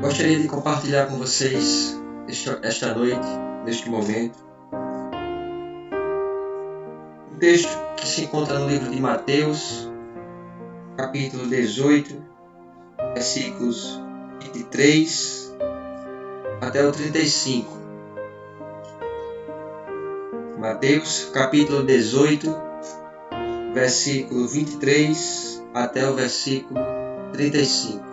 Gostaria de compartilhar com vocês esta noite, neste momento, um texto que se encontra no livro de Mateus, capítulo 18, versículos 23 até o 35. Mateus, capítulo 18, versículo 23 até o versículo 35.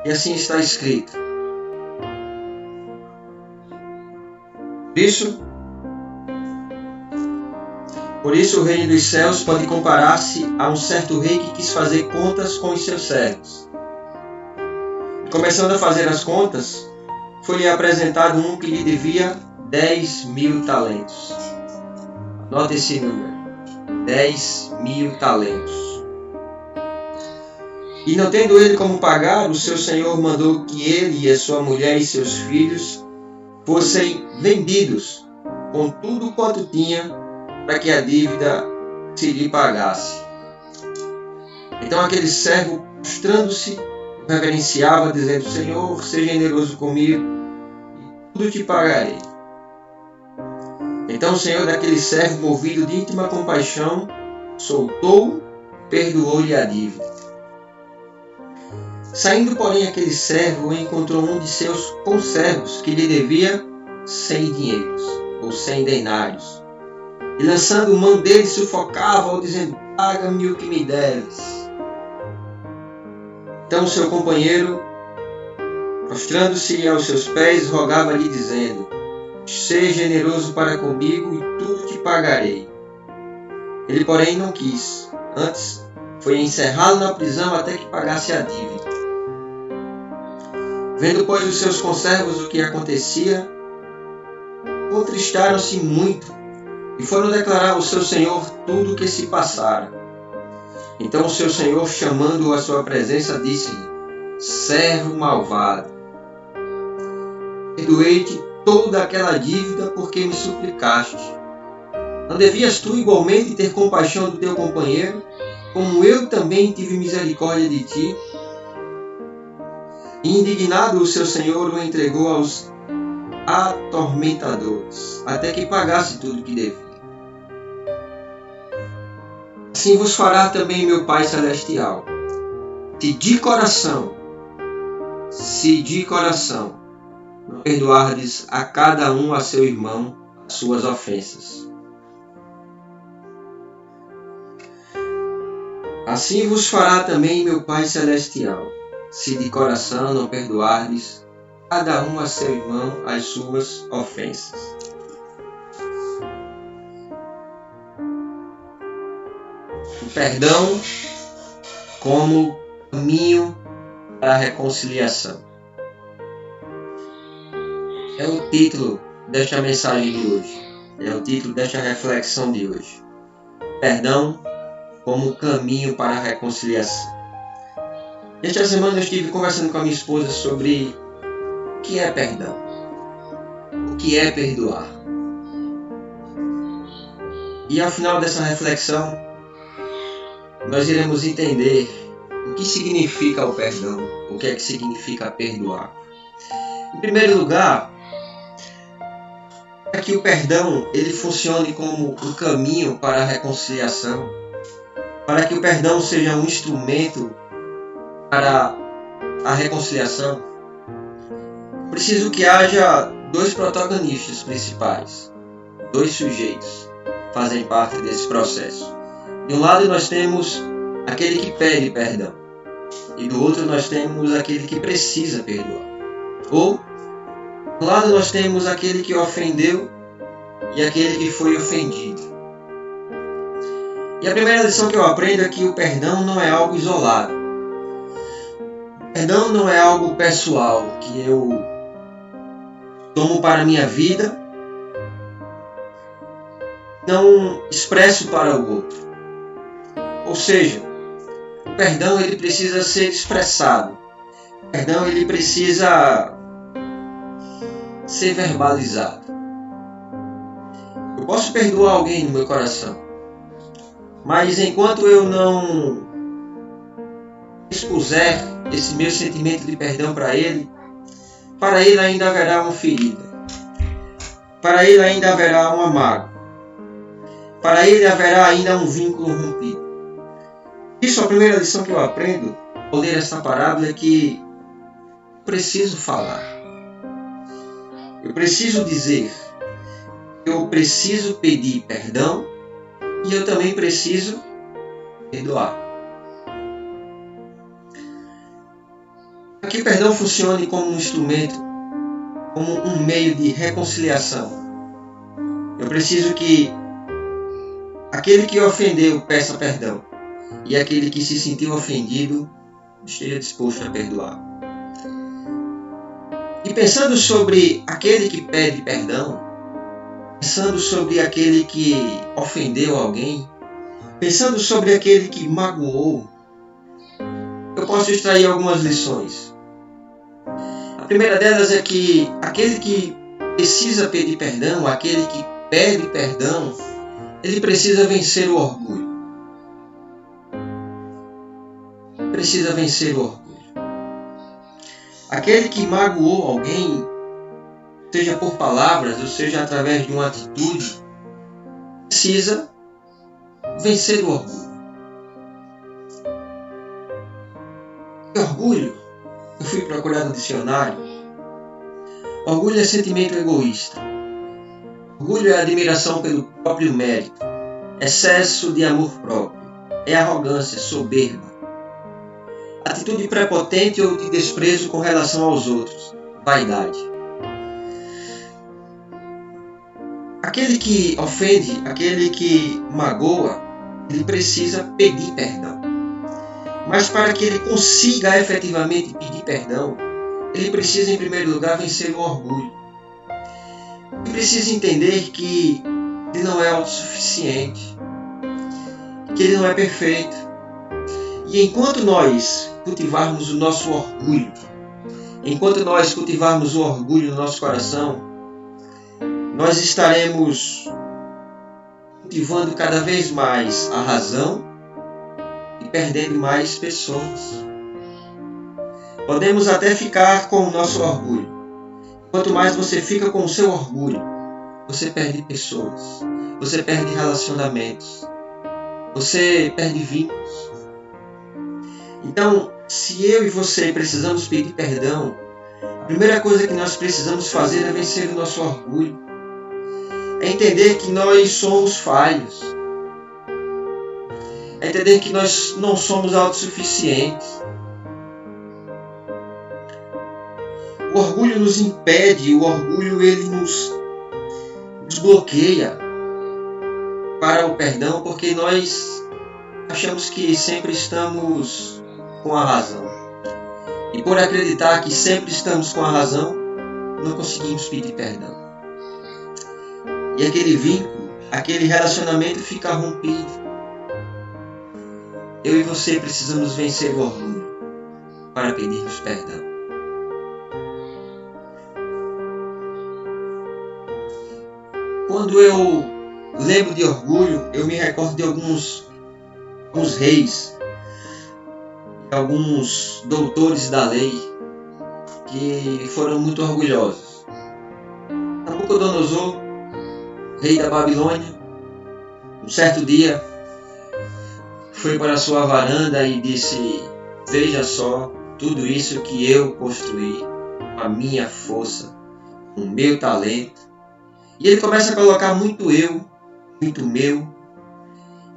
E assim está escrito: Por isso o reino dos céus pode comparar-se a um certo rei que quis fazer contas com os seus servos. Começando a fazer as contas, foi-lhe apresentado um que lhe devia 10.000 talentos. Note esse número: 10.000 talentos. E não tendo ele como pagar, o seu senhor mandou que ele e a sua mulher e seus filhos fossem vendidos com tudo quanto tinha, para que a dívida se lhe pagasse. Então aquele servo, prostrando-se, reverenciava, dizendo: Senhor, seja generoso comigo, e tudo te pagarei. Então o senhor daquele servo, movido de íntima compaixão, soltou-o e perdoou-lhe a dívida. Saindo, porém, aquele servo encontrou um de seus conservos que lhe devia 100 dinheiros, ou 100 denários. E lançando mão dele, sufocava-o, dizendo: Paga-me o que me deves. Então o seu companheiro, prostrando-se aos seus pés, rogava-lhe, dizendo: Seja generoso para comigo, e tudo te pagarei. Ele, porém, não quis. Antes, foi encerrá-lo na prisão até que pagasse a dívida. Vendo, pois, os seus conservos o que acontecia, contristaram-se muito e foram declarar ao seu senhor tudo o que se passara. Então o seu senhor, chamando-o à sua presença, disse-lhe: Servo malvado, perdoei-te toda aquela dívida porque me suplicaste. Não devias tu igualmente ter compaixão do teu companheiro, como eu também tive misericórdia de ti? E indignado, o seu senhor o entregou aos atormentadores, até que pagasse tudo o que devia. Assim vos fará também meu Pai Celestial, se de coração não perdoardes a cada um a seu irmão as suas ofensas. Assim vos fará também meu Pai Celestial, se de coração não perdoardes cada um a seu irmão as suas ofensas. O perdão como caminho para a reconciliação. É o título desta mensagem de hoje. É o título desta reflexão de hoje. Perdão como caminho para a reconciliação. Esta semana eu estive conversando com a minha esposa sobre o que é perdão. O que é perdoar. E ao final dessa reflexão, nós iremos entender o que significa o perdão, o que é que significa perdoar. Em primeiro lugar, para que o perdão ele funcione como um caminho para a reconciliação, para que o perdão seja um instrumento para a reconciliação, preciso que haja dois protagonistas principais, dois sujeitos que fazem parte desse processo. De um lado nós temos aquele que pede perdão, e do outro nós temos aquele que precisa perdoar. Ou, de um lado nós temos aquele que ofendeu e aquele que foi ofendido. E a primeira lição que eu aprendo é que o perdão não é algo isolado. O perdão não é algo pessoal que eu tomo para a minha vida, não expresso para o outro. Ou seja, o perdão ele precisa ser expressado. O perdão ele precisa ser verbalizado. Eu posso perdoar alguém no meu coração, Mas enquanto eu não expuser esse meu sentimento de perdão para ele ainda haverá uma ferida. Para ele ainda haverá uma mágoa. Para ele haverá ainda um vínculo rompido. Isso, a primeira lição que eu aprendo ao ler esta parábola é que eu preciso falar. Eu preciso dizer. Eu preciso pedir perdão e eu também preciso perdoar. Para que o perdão funcione como um instrumento, como um meio de reconciliação, eu preciso que aquele que ofendeu peça perdão e aquele que se sentiu ofendido esteja disposto a perdoar. E pensando sobre aquele que pede perdão, pensando sobre aquele que ofendeu alguém, pensando sobre aquele que magoou, eu posso extrair algumas lições. A primeira delas é que aquele que precisa pedir perdão, aquele que pede perdão, ele precisa vencer o orgulho. Precisa vencer o orgulho. Aquele que magoou alguém, seja por palavras ou seja através de uma atitude, precisa vencer o orgulho. E orgulho, eu fui procurar no dicionário. Orgulho é sentimento egoísta. Orgulho é admiração pelo próprio mérito, excesso de amor próprio, é arrogância, soberba, atitude prepotente ou de desprezo com relação aos outros, vaidade. Aquele que ofende, aquele que magoa, ele precisa pedir perdão. Mas para que ele consiga efetivamente pedir perdão, ele precisa em primeiro lugar vencer o orgulho. Ele precisa entender que ele não é autossuficiente, que ele não é perfeito. E enquanto nós cultivarmos o nosso orgulho, enquanto nós cultivarmos o orgulho no nosso coração, nós estaremos cultivando cada vez mais a razão e perdendo mais pessoas. Podemos até ficar com o nosso orgulho. Quanto mais você fica com o seu orgulho, você perde pessoas, você perde relacionamentos, você perde vínculos. Então, se eu e você precisamos pedir perdão, a primeira coisa que nós precisamos fazer é vencer o nosso orgulho. É entender que nós somos falhos. É entender que nós não somos autossuficientes. O orgulho nos impede, o orgulho ele nos bloqueia para o perdão, porque nós achamos que sempre estamos com a razão. E por acreditar que sempre estamos com a razão, não conseguimos pedir perdão. E aquele vínculo, aquele relacionamento fica rompido. Eu e você precisamos vencer o orgulho para pedirmos perdão. Quando eu lembro de orgulho, eu me recordo de alguns reis, alguns doutores da lei que foram muito orgulhosos. Nabucodonosor, rei da Babilônia, um certo dia foi para sua varanda e disse: veja só tudo isso que eu construí com a minha força, com o meu talento. E ele começa a colocar muito eu, muito meu.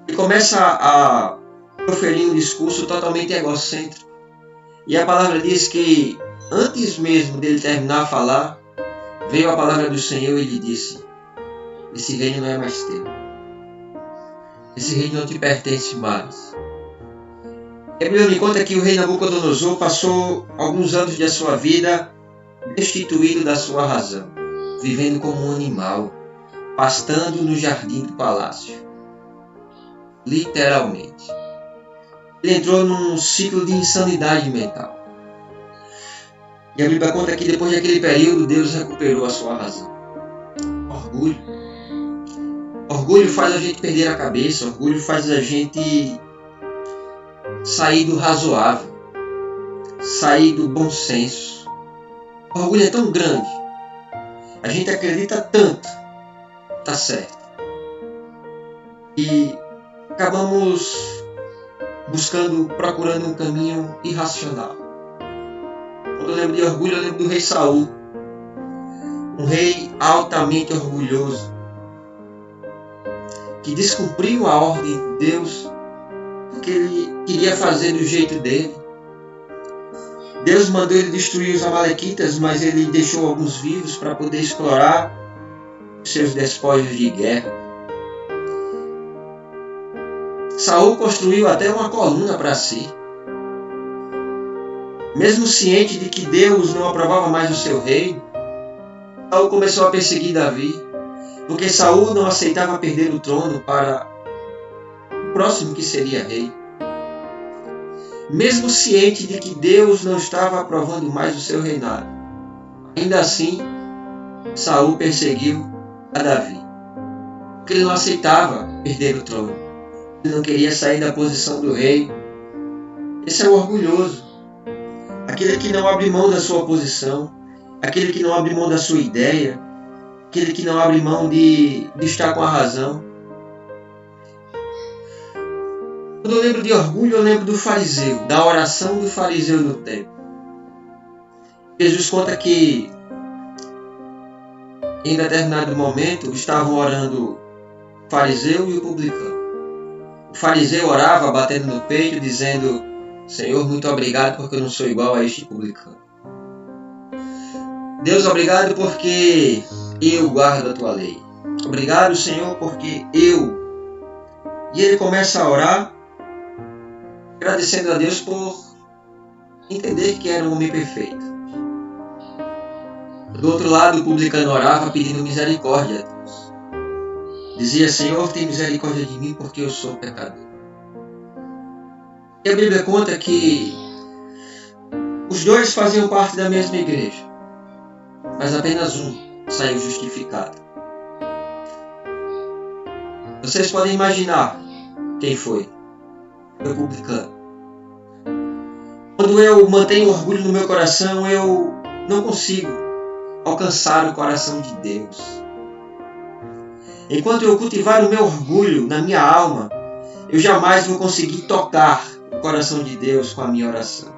Ele começa a proferir um discurso totalmente egocêntrico. E a palavra diz que antes mesmo dele terminar a falar, veio a palavra do Senhor e lhe disse: esse reino não é mais teu. Esse reino não te pertence mais. E a Bíblia me conta que o rei Nabucodonosor passou alguns anos da sua vida destituído da sua razão, vivendo como um animal, pastando no jardim do palácio. Literalmente. Ele entrou num ciclo de insanidade mental. E a Bíblia conta que depois daquele período, Deus recuperou a sua razão. Orgulho. Orgulho faz a gente perder a cabeça, orgulho faz a gente sair do razoável, sair do bom senso. O orgulho é tão grande, a gente acredita tanto, tá certo, e acabamos procurando um caminho irracional. Quando eu lembro de orgulho, eu lembro do rei Saul, um rei altamente orgulhoso, que descumpriu a ordem de Deus, porque ele queria fazer do jeito dele. Deus mandou ele destruir os amalequitas, mas ele deixou alguns vivos para poder explorar os seus despojos de guerra. Saul construiu até uma coluna para si. Mesmo ciente de que Deus não aprovava mais o seu reino, Saul começou a perseguir Davi, porque Saul não aceitava perder o trono para o próximo que seria rei. Mesmo ciente de que Deus não estava aprovando mais o seu reinado, ainda assim, Saul perseguiu a Davi, porque ele não aceitava perder o trono. Ele não queria sair da posição do rei. Esse é o orgulhoso, aquele que não abre mão da sua posição, aquele que não abre mão da sua ideia, aquele que não abre mão de estar com a razão. Quando eu lembro de orgulho, eu lembro do fariseu, da oração do fariseu no templo. Jesus conta que em determinado momento estavam orando o fariseu e o publicano. O fariseu orava batendo no peito, dizendo: Senhor, muito obrigado porque eu não sou igual a este publicano. Deus, obrigado porque eu guardo a tua lei. Obrigado, Senhor, porque eu... E ele começa a orar, agradecendo a Deus por entender que era um homem perfeito. Do outro lado, o publicano orava pedindo misericórdia a Deus. Dizia: Senhor, tem misericórdia de mim porque eu sou pecador. E a Bíblia conta que os dois faziam parte da mesma igreja, mas apenas um saiu justificado. Vocês podem imaginar quem foi? O publicano. Quando eu mantenho orgulho no meu coração, eu não consigo alcançar o coração de Deus. Enquanto eu cultivar o meu orgulho na minha alma, eu jamais vou conseguir tocar o coração de Deus com a minha oração.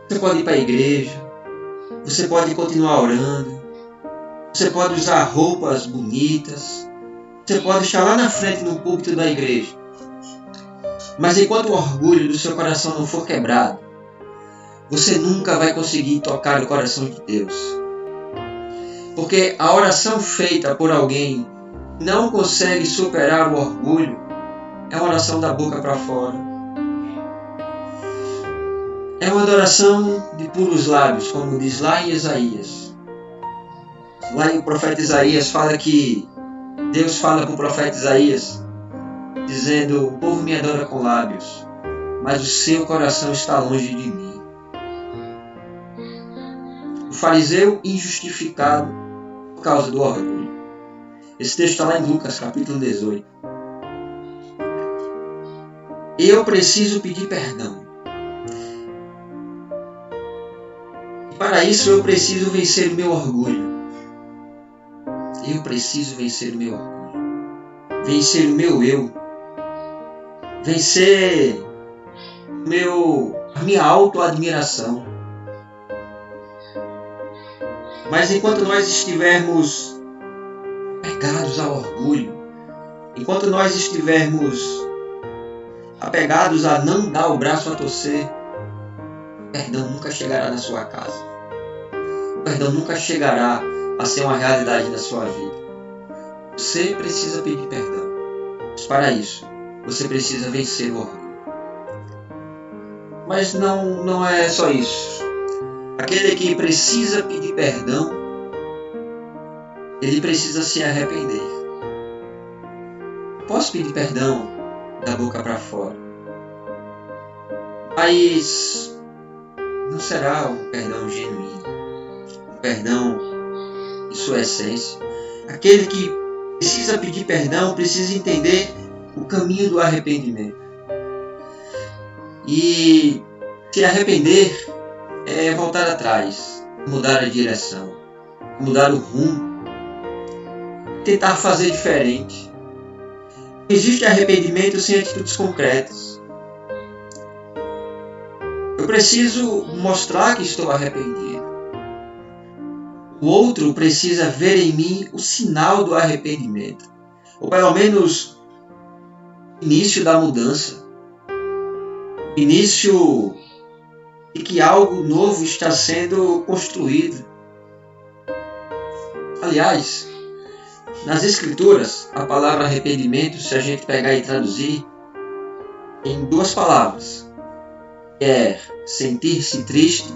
Você pode ir para a igreja, você pode continuar orando, você pode usar roupas bonitas, você pode estar lá na frente no púlpito da igreja. Mas enquanto o orgulho do seu coração não for quebrado, você nunca vai conseguir tocar o coração de Deus. Porque a oração feita por alguém que não consegue superar o orgulho é uma oração da boca para fora. É uma adoração de puros lábios, como diz lá em Isaías. Lá o profeta Isaías fala que Deus fala para o profeta Isaías, dizendo: o povo me adora com lábios, mas o seu coração está longe de mim. O fariseu injustificado por causa do orgulho. Esse texto está lá em Lucas, capítulo 18. Eu preciso pedir perdão. E para isso eu preciso vencer o meu orgulho. Eu preciso vencer o meu orgulho. Vencer o meu eu. Vencer a minha autoadmiração. Mas enquanto nós estivermos apegados ao orgulho, enquanto nós estivermos apegados a não dar o braço a torcer, o perdão nunca chegará na sua casa. O perdão nunca chegará a ser uma realidade na sua vida. Você precisa pedir perdão. Mas para isso, você precisa vencer o orgulho. Mas não é só isso. Aquele que precisa pedir perdão, ele precisa se arrepender. Posso pedir perdão da boca para fora, mas não será um perdão genuíno, um perdão em sua essência. Aquele que precisa pedir perdão, precisa entender o caminho do arrependimento. E se arrepender é voltar atrás, mudar a direção, mudar o rumo, tentar fazer diferente. Não existe arrependimento sem atitudes concretas. Eu preciso mostrar que estou arrependido. O outro precisa ver em mim o sinal do arrependimento, ou pelo menos o início da mudança, o início de que algo novo está sendo construído. Aliás, nas Escrituras, a palavra arrependimento, se a gente pegar e traduzir, em 2 palavras, é sentir-se triste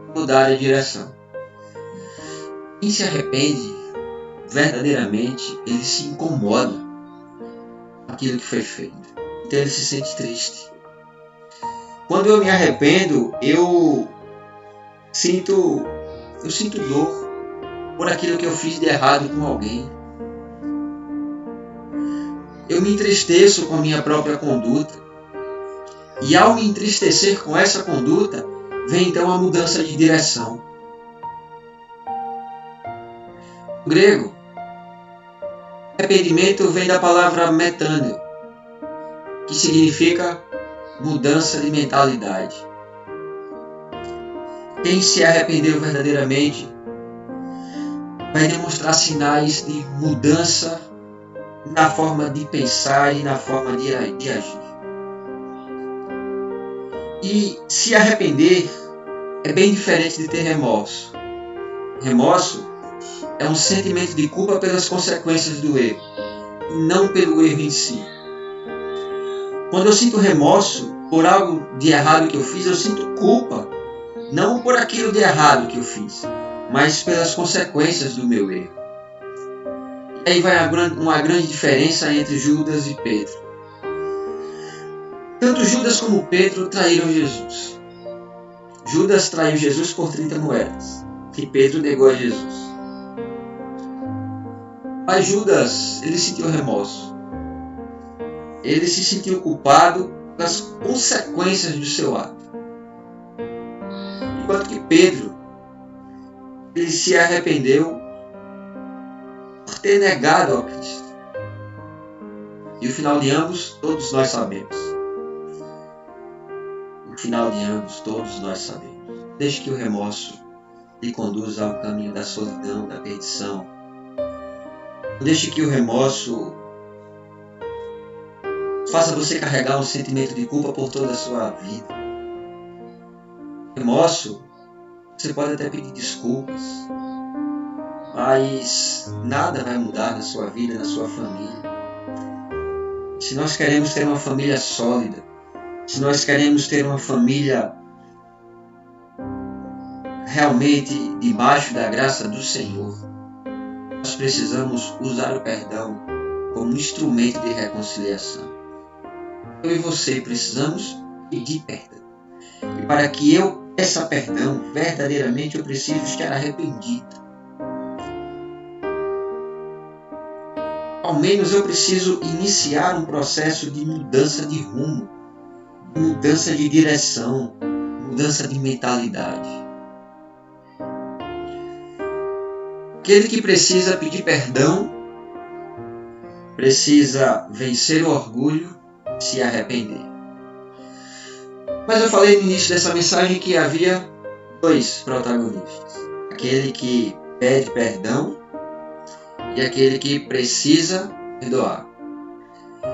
e mudar a direção. Quem se arrepende, verdadeiramente, ele se incomoda com aquilo que foi feito. Então ele se sente triste. Quando eu me arrependo, eu sinto dor por aquilo que eu fiz de errado com alguém. Eu me entristeço com a minha própria conduta. E ao me entristecer com essa conduta, vem então a mudança de direção. No grego, arrependimento vem da palavra metâneo, que significa mudança de mentalidade. Quem se arrependeu verdadeiramente vai demonstrar sinais de mudança na forma de pensar e na forma de agir. E se arrepender é bem diferente de ter remorso. Remorso é um sentimento de culpa pelas consequências do erro, e não pelo erro em si. Quando eu sinto remorso por algo de errado que eu fiz, eu sinto culpa, não por aquilo de errado que eu fiz, mas pelas consequências do meu erro. E aí vai uma grande diferença entre Judas e Pedro. Tanto Judas como Pedro traíram Jesus. Judas traiu Jesus por 30 moedas, e Pedro negou a Jesus. Mas Judas, ele sentiu remorso. Ele se sentiu culpado pelas consequências do seu ato. Enquanto que Pedro, ele se arrependeu por ter negado a Cristo. E o final de ambos, todos nós sabemos. O final de ambos, todos nós sabemos. Deixe que o remorso lhe conduza ao caminho da solidão, da perdição. Deixe que o remorso faça você carregar um sentimento de culpa por toda a sua vida. Remorso, você pode até pedir desculpas, mas nada vai mudar na sua vida, na sua família. Se nós queremos ter uma família sólida, se nós queremos ter uma família realmente debaixo da graça do Senhor, nós precisamos usar o perdão como instrumento de reconciliação. Eu e você precisamos pedir perdão. E para que eu peça perdão, verdadeiramente eu preciso estar arrependido. Ao menos eu preciso iniciar um processo de mudança de rumo, mudança de direção, mudança de mentalidade. Aquele que precisa pedir perdão, precisa vencer o orgulho e se arrepender. Mas eu falei no início dessa mensagem que havia 2 protagonistas. Aquele que pede perdão e aquele que precisa perdoar.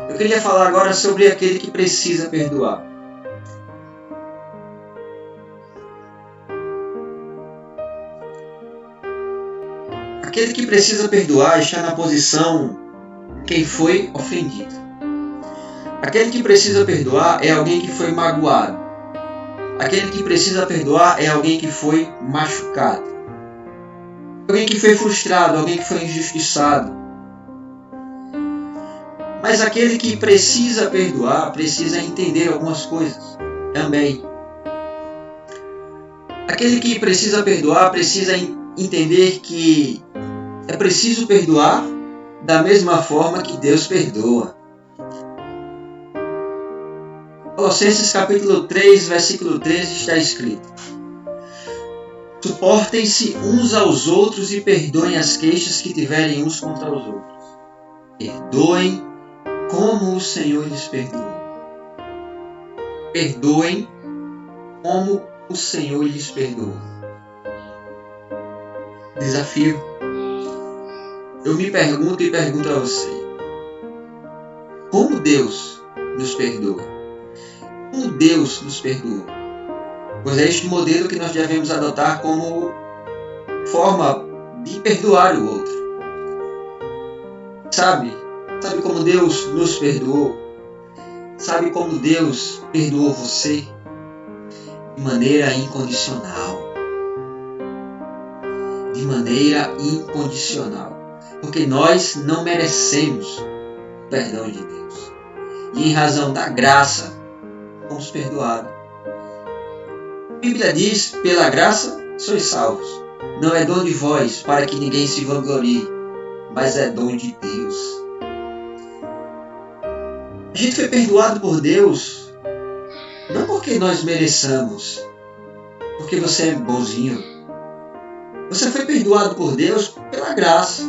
Eu queria falar agora sobre aquele que precisa perdoar. Aquele que precisa perdoar está na posição de quem foi ofendido. Aquele que precisa perdoar é alguém que foi magoado. Aquele que precisa perdoar é alguém que foi machucado. Alguém que foi frustrado, alguém que foi injustiçado. Mas aquele que precisa perdoar precisa entender algumas coisas também. Aquele que precisa perdoar precisa entender que é preciso perdoar da mesma forma que Deus perdoa. Colossenses capítulo 3, versículo 13 está escrito: suportem-se uns aos outros e perdoem as queixas que tiverem uns contra os outros. Perdoem como o Senhor lhes perdoou. Perdoem como o Senhor lhes perdoou. Desafio. Eu me pergunto e pergunto a você: como Deus nos perdoa? Como Deus nos perdoou? Pois é este modelo que nós devemos adotar como forma de perdoar o outro. Sabe como Deus nos perdoou? Sabe como Deus perdoou você? De maneira incondicional. De maneira incondicional. Porque nós não merecemos o perdão de Deus. E em razão da graça, fomos perdoados. A Bíblia diz: pela graça sois salvos. Não é dom de vós, para que ninguém se vanglorie, mas é dom de Deus. A gente foi perdoado por Deus, não porque nós mereçamos, porque você é bonzinho. Você foi perdoado por Deus pela graça,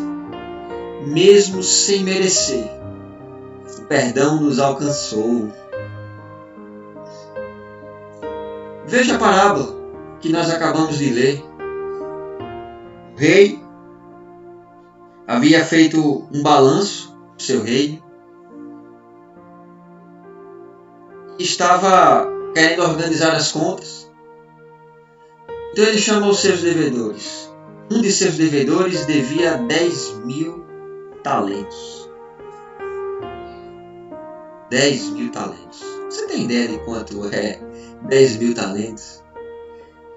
mesmo sem merecer. O perdão nos alcançou. Veja a parábola que nós acabamos de ler. O rei havia feito um balanço do seu reino. Estava querendo organizar as contas. Então ele chama os seus devedores. Um de seus devedores devia 10.000 talentos. 10.000 talentos. Você tem ideia de quanto é 10.000 talentos?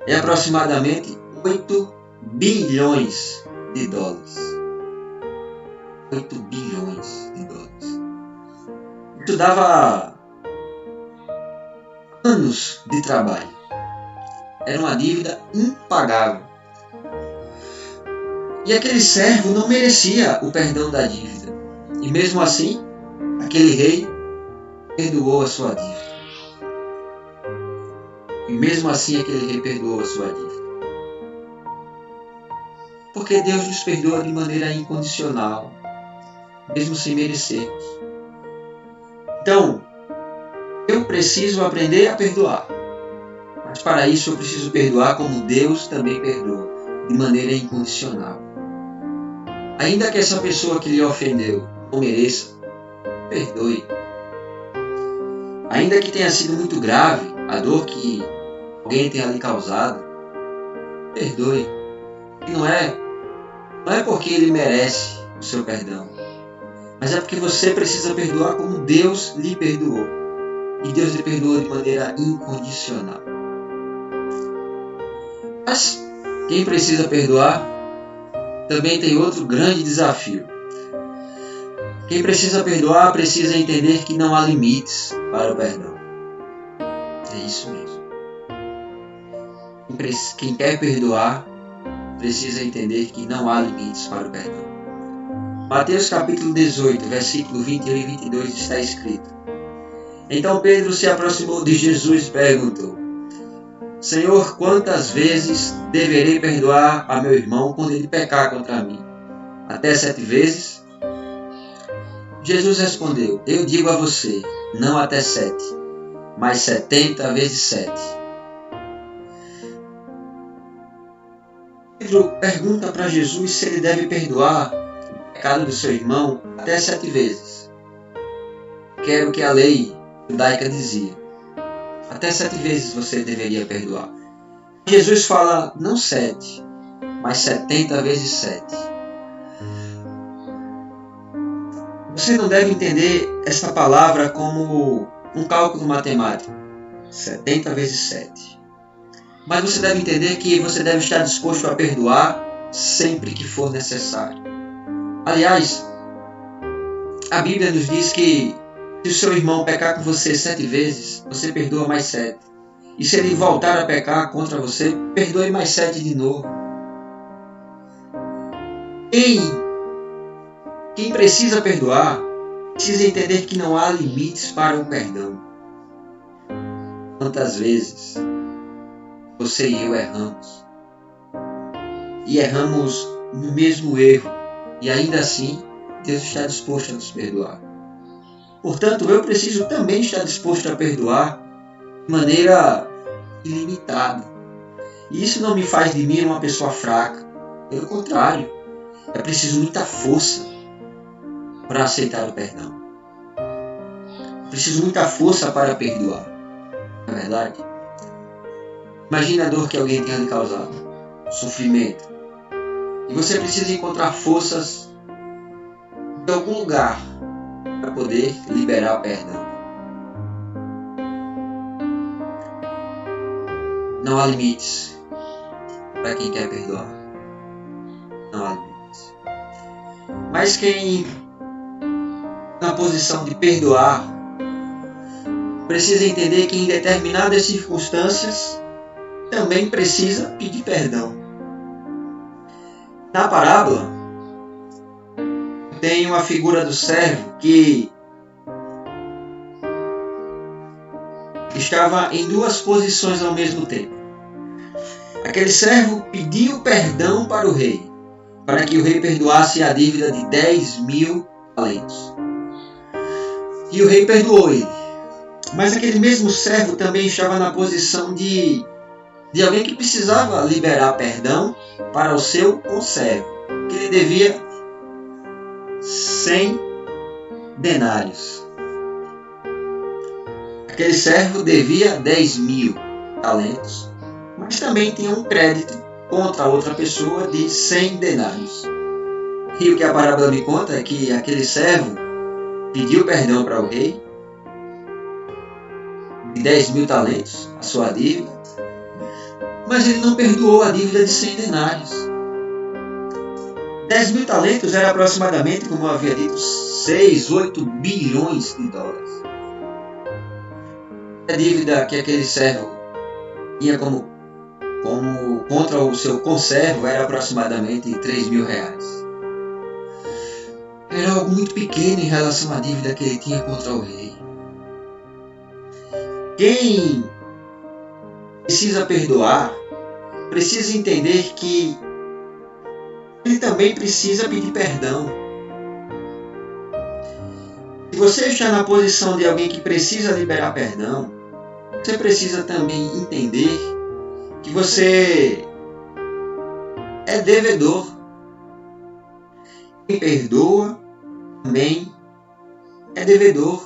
É aproximadamente 8 bilhões de dólares. 8 bilhões de dólares. Isso dava anos de trabalho. Era uma dívida impagável. E aquele servo não merecia o perdão da dívida. E mesmo assim, aquele rei perdoou a sua dívida. E mesmo assim, aquele rei perdoou a sua dívida. Porque Deus nos perdoa de maneira incondicional, mesmo sem merecermos. Então, eu preciso aprender a perdoar. Mas para isso eu preciso perdoar como Deus também perdoa, de maneira incondicional. Ainda que essa pessoa que lhe ofendeu não mereça, perdoe. Ainda que tenha sido muito grave a dor que alguém tenha lhe causado, perdoe. E não é porque ele merece o seu perdão, mas é porque você precisa perdoar como Deus lhe perdoou. E Deus lhe perdoou de maneira incondicional. Mas quem precisa perdoar também tem outro grande desafio. Quem precisa perdoar precisa entender que não há limites para o perdão. É isso mesmo. Quem quer perdoar precisa entender que não há limites para o perdão. Mateus capítulo 18, versículo 21 e 22 está escrito: então Pedro se aproximou de Jesus e perguntou: Senhor, quantas vezes deverei perdoar a meu irmão quando ele pecar contra mim? Até 7 vezes? Jesus respondeu: eu digo a você, não até 7, mas 70 vezes 7. Pedro pergunta para Jesus se ele deve perdoar o pecado do seu irmão até 7 vezes. Que era o que a lei judaica dizia. Até 7 vezes você deveria perdoar. Jesus fala não 7, mas 70 vezes 7. Você não deve entender esta palavra como um cálculo matemático. 70 vezes 7. Mas você deve entender que você deve estar disposto a perdoar sempre que for necessário. Aliás, a Bíblia nos diz que se o seu irmão pecar com você 7 vezes, você perdoa mais 7. E se ele voltar a pecar contra você, perdoe mais 7 de novo. Quem Quem precisa perdoar, precisa entender que não há limites para o perdão. Quantas vezes você e eu erramos? E erramos no mesmo erro. E ainda assim, Deus está disposto a nos perdoar. Portanto, eu preciso também estar disposto a perdoar de maneira ilimitada. E isso não me faz de mim uma pessoa fraca. Pelo contrário, é preciso muita força para aceitar o perdão. É preciso muita força para perdoar. Não é verdade? Imagine a dor que alguém tenha lhe causado, o sofrimento. E você precisa encontrar forças de algum lugar para poder liberar o perdão. Não há limites para quem quer perdoar. Não há limites. Mas quem, na posição de perdoar, precisa entender que em determinadas circunstâncias também precisa pedir perdão. Na parábola, tem uma figura do servo que estava em duas posições ao mesmo tempo. Aquele servo pediu perdão para o rei, para que o rei perdoasse a dívida de 10.000 talentos. E o rei perdoou ele. Mas aquele mesmo servo também estava na posição de alguém que precisava liberar perdão para o seu conservo, que ele devia 100 denários. Aquele servo devia 10.000 talentos, mas também tinha um crédito contra outra pessoa de 100 denários. E o que a parábola me conta é que aquele servo pediu perdão para o rei de 10.000 talentos, a sua dívida, mas ele não perdoou a dívida de 100 denários. 10.000 talentos era aproximadamente, como eu havia dito, 6, 8 bilhões de dólares. A dívida que aquele servo tinha como contra o seu conservo era aproximadamente 3.000 reais. Era algo muito pequeno em relação à dívida que ele tinha contra o rei. Quem precisa perdoar, precisa entender que ele também precisa pedir perdão. Se você está na posição de alguém que precisa liberar perdão, você precisa também entender que você é devedor. Quem perdoa também é devedor.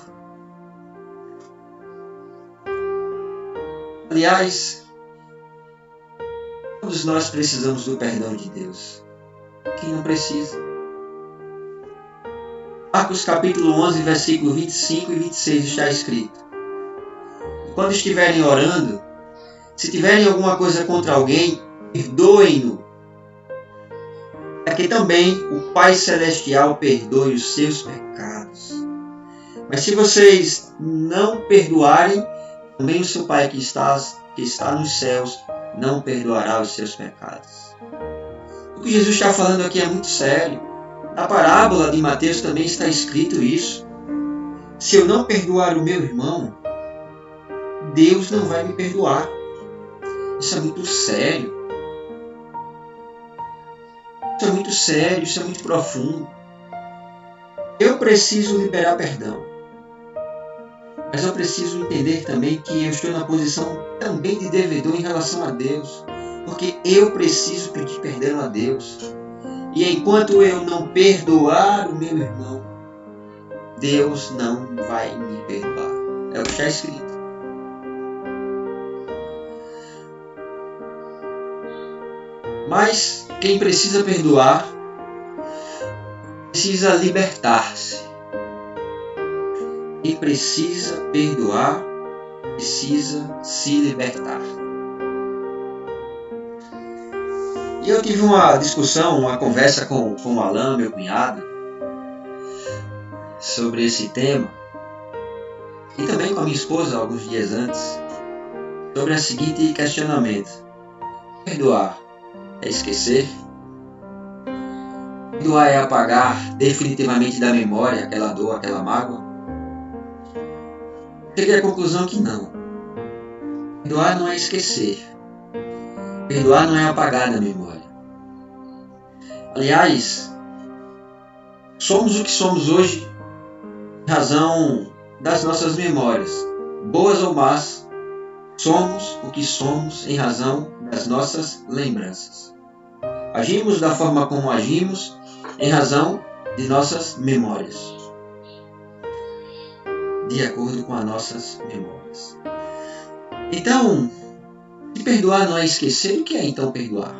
Aliás, todos nós precisamos do perdão de Deus. Quem não precisa? Marcos capítulo 11, versículo 25 e 26 está escrito: quando estiverem orando, se tiverem alguma coisa contra alguém, perdoem-no, para que também o Pai Celestial perdoe os seus pecados. Mas se vocês não perdoarem, também o seu Pai que está nos céus não perdoará os seus pecados. O que Jesus está falando aqui é muito sério. Na parábola de Mateus também está escrito isso. Se eu não perdoar o meu irmão, Deus não vai me perdoar. Isso é muito sério. Isso é muito sério, isso é muito profundo. Eu preciso liberar perdão. Mas eu preciso entender também que eu estou na posição também de devedor em relação a Deus. Porque eu preciso pedir perdão a Deus. E enquanto eu não perdoar o meu irmão, Deus não vai me perdoar. É o que está escrito. Mas quem precisa perdoar, precisa libertar-se. Quem precisa perdoar, precisa se libertar. E eu tive uma discussão, uma conversa com o Alan, meu cunhado, sobre esse tema. E também com a minha esposa, alguns dias antes, sobre o seguinte questionamento: perdoar é esquecer? Perdoar é apagar definitivamente da memória aquela dor, aquela mágoa? Cheguei à conclusão que não. Perdoar não é esquecer. Perdoar não é apagar da memória. Aliás, somos o que somos hoje em razão das nossas memórias, boas ou más. Somos o que somos em razão das nossas lembranças. Agimos da forma como agimos em razão de nossas memórias, de acordo com as nossas memórias. Então, se perdoar não é esquecer, o que é então perdoar?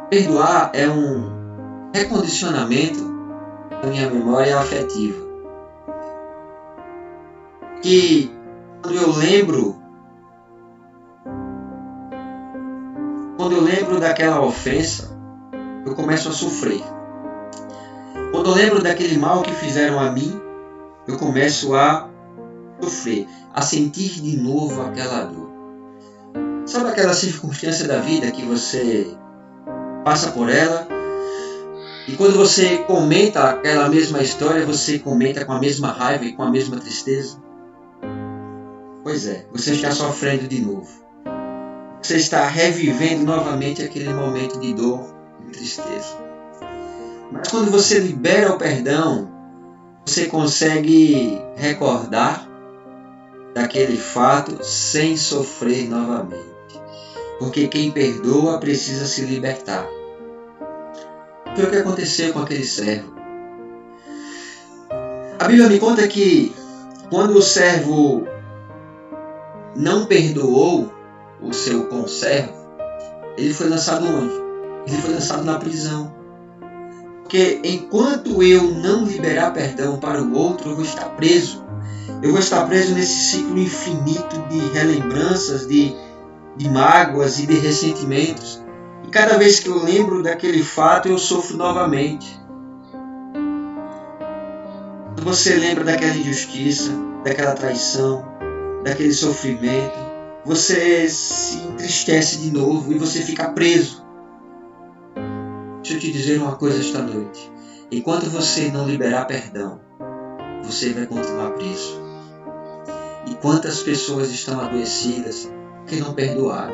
Perdoar é um recondicionamento da minha memória afetiva. Que quando eu lembro daquela ofensa, eu começo a sofrer. Quando eu lembro daquele mal que fizeram a mim, eu começo a sofrer, a sentir de novo aquela dor. Sabe aquela circunstância da vida que você passa por ela e quando você comenta aquela mesma história, você comenta com a mesma raiva e com a mesma tristeza? Pois é, você está sofrendo de novo. Você está revivendo novamente aquele momento de dor e tristeza. Mas quando você libera o perdão, você consegue recordar daquele fato sem sofrer novamente. Porque quem perdoa precisa se libertar. Foi o que aconteceu com aquele servo. A Bíblia me conta que quando o servo não perdoou o seu conservo, ele foi lançado onde? Ele foi lançado na prisão. Porque enquanto eu não liberar perdão para o outro, eu vou estar preso. Eu vou estar preso nesse ciclo infinito de relembranças, de mágoas e de ressentimentos. E cada vez que eu lembro daquele fato, eu sofro novamente. Quando você lembra daquela injustiça, daquela traição, daquele sofrimento, você se entristece de novo e você fica preso. Deixa eu te dizer uma coisa esta noite. Enquanto você não liberar perdão, você vai continuar preso. E quantas pessoas estão adoecidas que não perdoaram?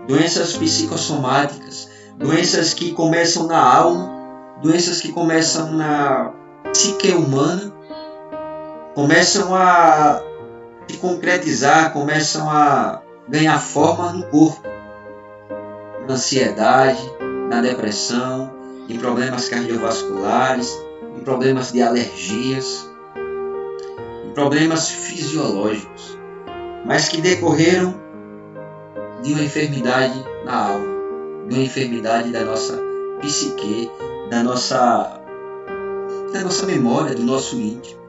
Doenças psicossomáticas, doenças que começam na alma, doenças que começam na psique humana, começam a se concretizar, começam a ganhar forma no corpo. Na ansiedade, na depressão, em problemas cardiovasculares, em problemas de alergias, em problemas fisiológicos, mas que decorreram de uma enfermidade na alma, de uma enfermidade da nossa psique, da nossa memória, do nosso íntimo.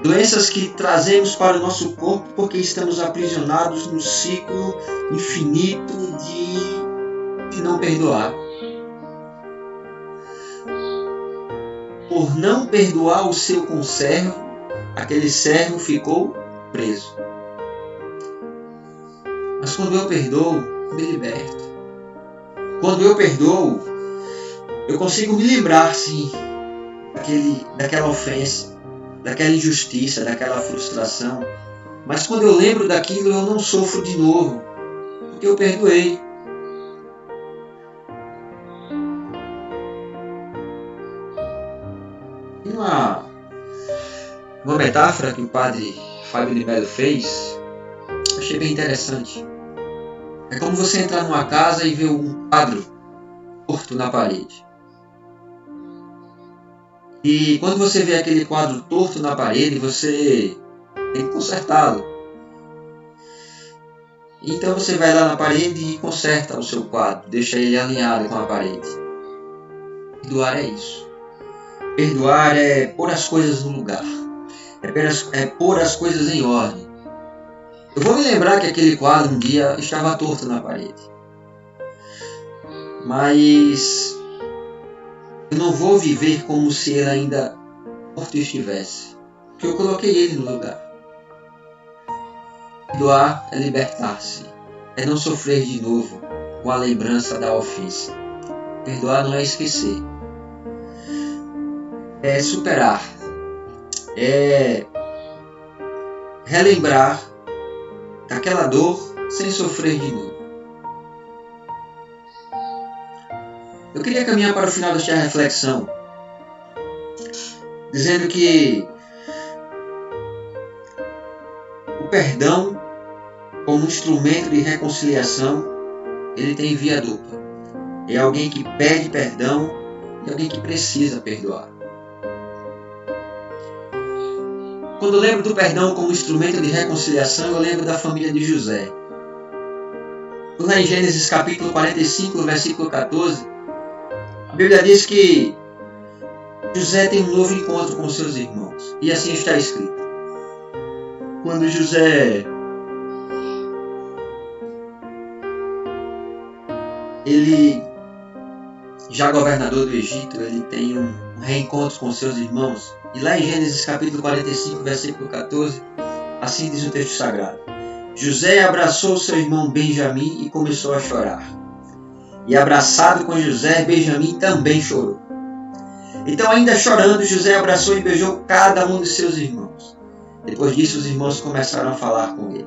Doenças que trazemos para o nosso corpo porque estamos aprisionados no ciclo infinito de não perdoar. Por não perdoar o seu conservo, aquele servo ficou preso. Mas quando eu perdoo, eu me liberto. Quando eu perdoo, eu consigo me livrar, sim, daquela ofensa, daquela injustiça, daquela frustração. Mas quando eu lembro daquilo, eu não sofro de novo, porque eu perdoei. E uma metáfora que o padre Fábio de Mello fez, eu achei bem interessante. É como você entrar numa casa e ver um quadro torto na parede. E quando você vê aquele quadro torto na parede, você tem que consertá-lo. Então você vai lá na parede e conserta o seu quadro, deixa ele alinhado com a parede. Perdoar é isso. Perdoar é pôr as coisas no lugar. É pôr as coisas em ordem. Eu vou me lembrar que aquele quadro um dia estava torto na parede. Mas eu não vou viver como se ele ainda torto estivesse. Porque eu coloquei ele no lugar. Perdoar é libertar-se. É não sofrer de novo com a lembrança da ofensa. Perdoar não é esquecer. É superar. É relembrar aquela dor sem sofrer de novo. Eu queria caminhar para o final desta reflexão, dizendo que o perdão, como instrumento de reconciliação, ele tem via dupla. É alguém que pede perdão e alguém que precisa perdoar. Quando eu lembro do perdão como instrumento de reconciliação, eu lembro da família de José. Lá em Gênesis capítulo 45, versículo 14, a Bíblia diz que José tem um novo encontro com seus irmãos. E assim está escrito. Quando José, ele, já governador do Egito, ele tem um reencontro com seus irmãos. E lá em Gênesis capítulo 45, versículo 14, assim diz o texto sagrado. José abraçou seu irmão Benjamim e começou a chorar. E abraçado com José, Benjamim também chorou. Então, ainda chorando, José abraçou e beijou cada um de seus irmãos. Depois disso, os irmãos começaram a falar com ele.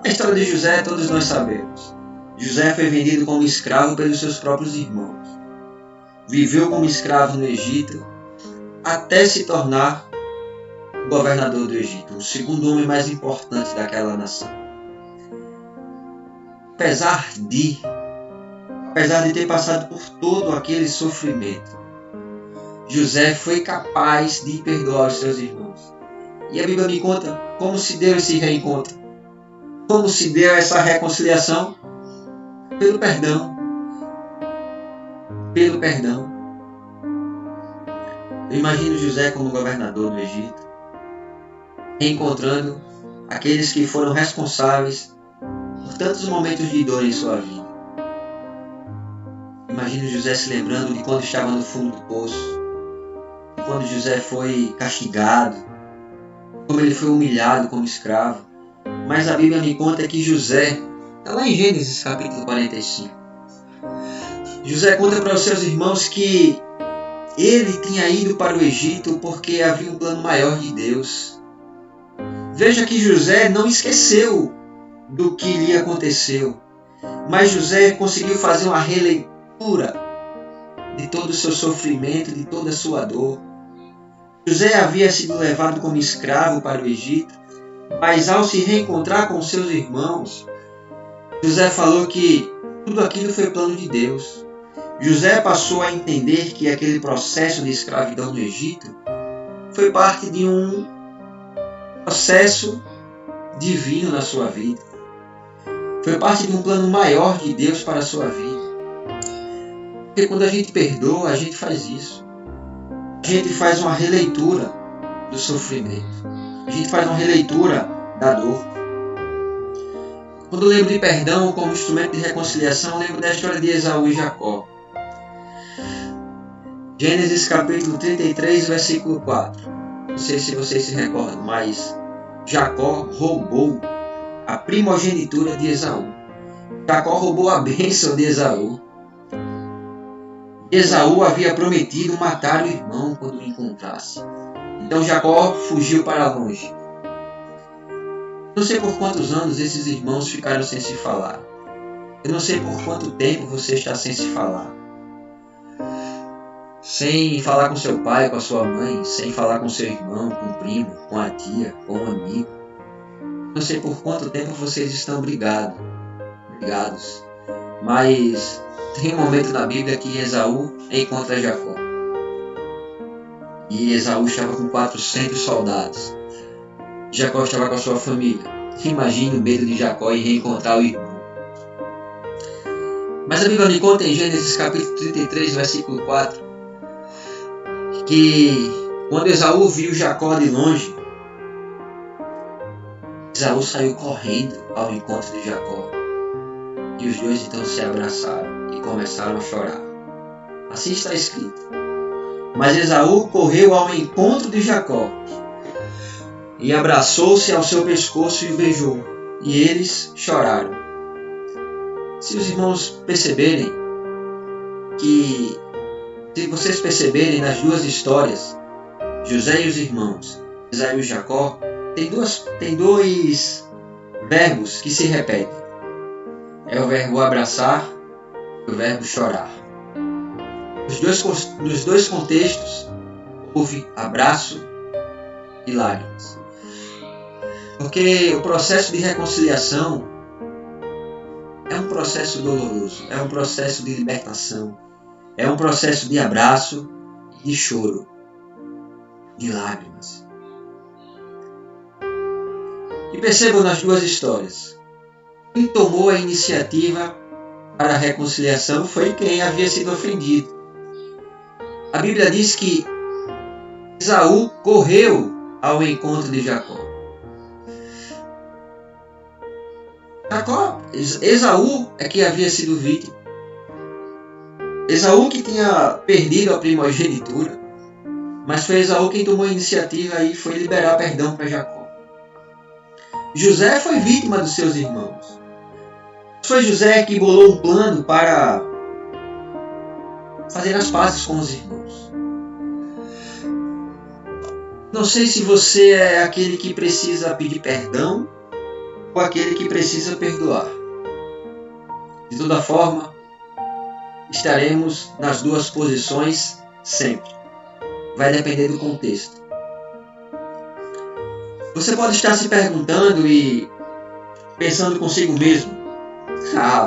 A história de José todos nós sabemos. José foi vendido como escravo pelos seus próprios irmãos. Viveu como escravo no Egito, até se tornar o governador do Egito, o segundo homem mais importante daquela nação. Apesar de ter passado por todo aquele sofrimento, José foi capaz de perdoar os seus irmãos. E a Bíblia me conta como se deu esse reencontro, como se deu essa reconciliação. Pelo perdão. Pelo perdão. Eu imagino José como governador do Egito, reencontrando aqueles que foram responsáveis por tantos momentos de dor em sua vida. Imagino José se lembrando de quando estava no fundo do poço, de quando José foi castigado, como ele foi humilhado como escravo. Mas a Bíblia me conta que José, está lá em Gênesis capítulo 45, José conta para os seus irmãos que ele tinha ido para o Egito porque havia um plano maior de Deus. Veja que José não esqueceu do que lhe aconteceu, mas José conseguiu fazer uma releitura de todo o seu sofrimento, de toda a sua dor. José havia sido levado como escravo para o Egito, mas ao se reencontrar com seus irmãos, José falou que tudo aquilo foi plano de Deus. José passou a entender que aquele processo de escravidão no Egito foi parte de um processo divino na sua vida. Foi parte de um plano maior de Deus para a sua vida. Porque quando a gente perdoa, a gente faz isso. A gente faz uma releitura do sofrimento. A gente faz uma releitura da dor. Quando eu lembro de perdão como instrumento de reconciliação, eu lembro da história de Esaú e Jacó. Gênesis capítulo 33, versículo 4. Não sei se vocês se recordam, mas Jacó roubou a primogenitura de Esaú. Jacó roubou a bênção de Esaú. Esaú havia prometido matar o irmão quando o encontrasse. Então Jacó fugiu para longe. Não sei por quantos anos esses irmãos ficaram sem se falar. Eu não sei por quanto tempo você está sem se falar. Sem falar com seu pai, com a sua mãe, sem falar com seu irmão, com o primo, com a tia, com um amigo. Não sei por quanto tempo vocês estão brigados. Mas tem um momento na Bíblia que Esaú encontra Jacó. E Esaú estava com 400 soldados. Jacó estava com a sua família. Imagine o medo de Jacó em reencontrar o irmão. Mas a Bíblia me conta em Gênesis capítulo 33, versículo 4, que quando Esaú viu Jacó de longe, Esaú saiu correndo ao encontro de Jacó. E os dois então se abraçaram e começaram a chorar. Assim está escrito. Mas Esaú correu ao encontro de Jacó e abraçou-se ao seu pescoço e o beijou. E eles choraram. Se os irmãos perceberem, que, se vocês perceberem nas duas histórias, José e os irmãos, Esaú e Jacó, tem dois verbos que se repetem. É o verbo abraçar e o verbo chorar. Nos dois contextos, houve abraço e lágrimas. Porque o processo de reconciliação é um processo doloroso, é um processo de libertação, é um processo de abraço e de choro, de lágrimas. E percebam nas duas histórias, quem tomou a iniciativa para a reconciliação foi quem havia sido ofendido. A Bíblia diz que Esaú correu ao encontro de Jacó. Esaú é que havia sido vítima. Esaú que tinha perdido a primogenitura, mas foi Esaú quem tomou a iniciativa e foi liberar perdão para Jacó. José foi vítima dos seus irmãos. Foi José que bolou um plano para fazer as pazes com os irmãos. Não sei se você é aquele que precisa pedir perdão ou aquele que precisa perdoar. De toda forma, estaremos nas duas posições sempre. Vai depender do contexto. Você pode estar se perguntando e pensando consigo mesmo: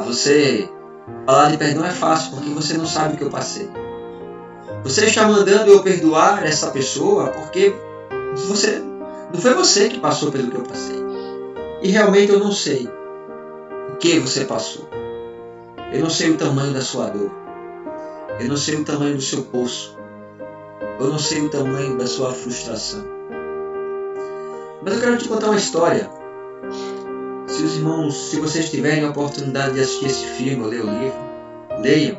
você falar de perdão é fácil porque você não sabe o que eu passei. Você está mandando eu perdoar essa pessoa porque não foi você que passou pelo que eu passei. E realmente eu não sei o que você passou. Eu não sei o tamanho da sua dor. Eu não sei o tamanho do seu poço. Eu não sei o tamanho da sua frustração. Mas eu quero te contar uma história. Se vocês tiverem a oportunidade de assistir esse filme ou ler o livro, leiam.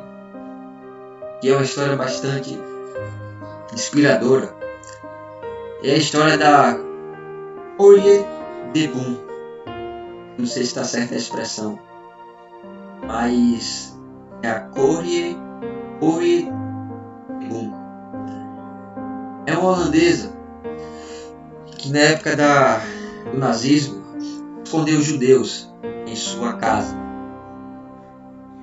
Que é uma história bastante inspiradora. É a história da Corrie de Boom. Não sei se está certa a expressão, mas é a Corrie de Boom. É uma holandesa que na época do nazismo escondeu os judeus em sua casa.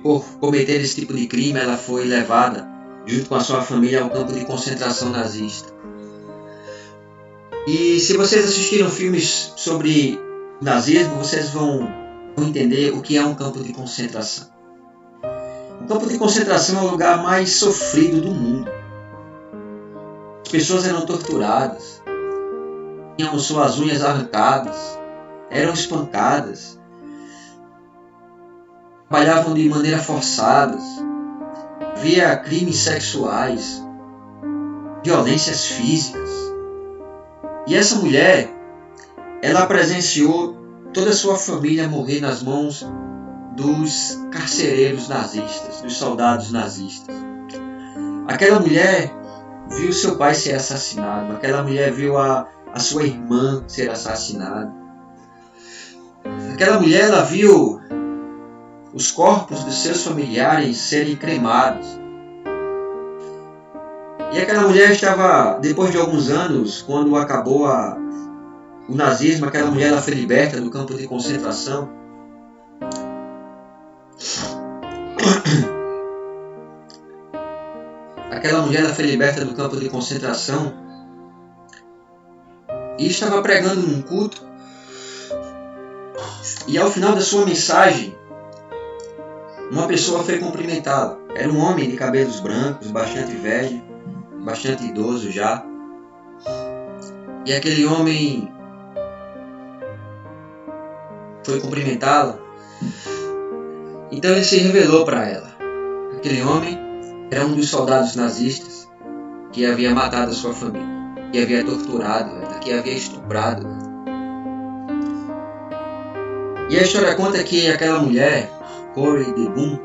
Por cometer esse tipo de crime, ela foi levada junto com a sua família ao campo de concentração nazista. E se vocês assistiram filmes sobre nazismo, vocês vão entender o que é um campo de concentração. O campo de concentração é o lugar mais sofrido do mundo. As pessoas eram torturadas, tinham suas unhas arrancadas, eram espancadas, trabalhavam de maneira forçada, havia crimes sexuais, violências físicas. E essa mulher, ela presenciou toda a sua família morrer nas mãos dos carcereiros nazistas, dos soldados nazistas. Aquela mulher viu seu pai ser assassinado, aquela mulher viu a sua irmã ser assassinada. Aquela mulher, ela viu os corpos dos seus familiares serem cremados. E aquela mulher estava, depois de alguns anos, quando acabou o nazismo, aquela mulher ela foi liberta do campo de concentração. Aquela mulher ela foi liberta do campo de concentração e estava pregando num culto. E ao final da sua mensagem, uma pessoa foi cumprimentá-la. Era um homem de cabelos brancos, bastante velho, bastante idoso já. E aquele homem foi cumprimentá-la. Então ele se revelou para ela. Aquele homem era um dos soldados nazistas que havia matado a sua família, que havia torturado ela, que havia estuprado ela. E a história conta que aquela mulher, Corrie de Boom,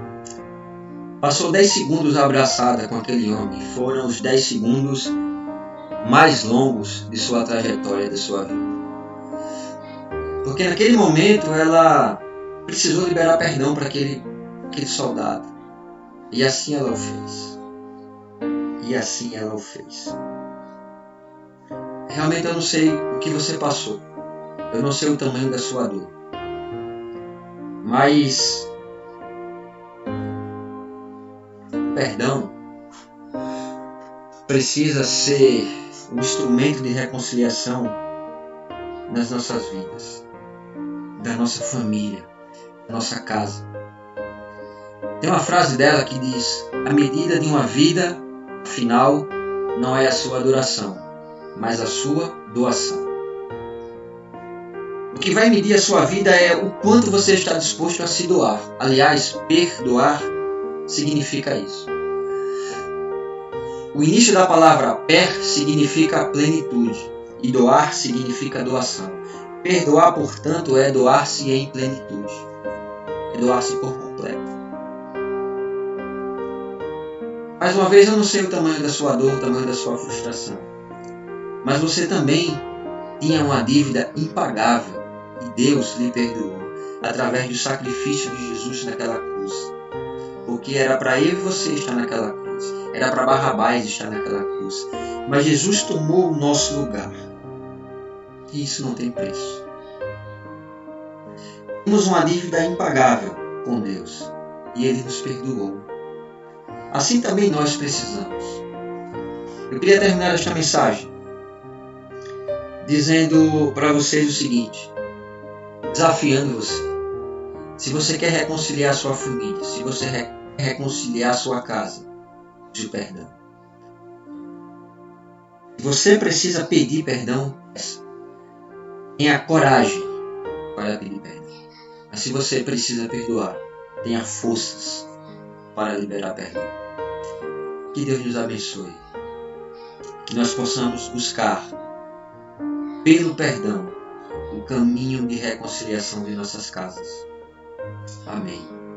passou 10 segundos abraçada com aquele homem. Foram os 10 segundos mais longos de sua trajetória, de sua vida. Porque naquele momento ela precisou liberar perdão para aquele soldado. E assim ela o fez. E assim ela o fez. Realmente eu não sei o que você passou. Eu não sei o tamanho da sua dor. Mas o perdão precisa ser um instrumento de reconciliação nas nossas vidas, da nossa família, da nossa casa. Tem uma frase dela que diz: a medida de uma vida, afinal, não é a sua duração, mas a sua doação. O que vai medir a sua vida é o quanto você está disposto a se doar. Aliás, perdoar significa isso. O início da palavra per significa plenitude e doar significa doação. Perdoar, portanto, é doar-se em plenitude. É doar-se por completo. Mais uma vez, eu não sei o tamanho da sua dor, o tamanho da sua frustração. Mas você também tinha uma dívida impagável e Deus lhe perdoou através do sacrifício de Jesus naquela cruz. Porque era para eu e você estar naquela cruz. Era para Barrabás estar naquela cruz. Mas Jesus tomou o nosso lugar. E isso não tem preço. Temos uma dívida impagável com Deus. E Ele nos perdoou. Assim também nós precisamos. Eu queria terminar esta mensagem dizendo para vocês o seguinte. Desafiando você. Se você quer reconciliar sua família, se você quer reconciliar sua casa, de perdão. Se você precisa pedir perdão, tenha coragem para pedir perdão. Mas se você precisa perdoar, tenha forças para liberar perdão. Que Deus nos abençoe. Que nós possamos buscar, pelo perdão, o caminho de reconciliação de nossas casas. Amém.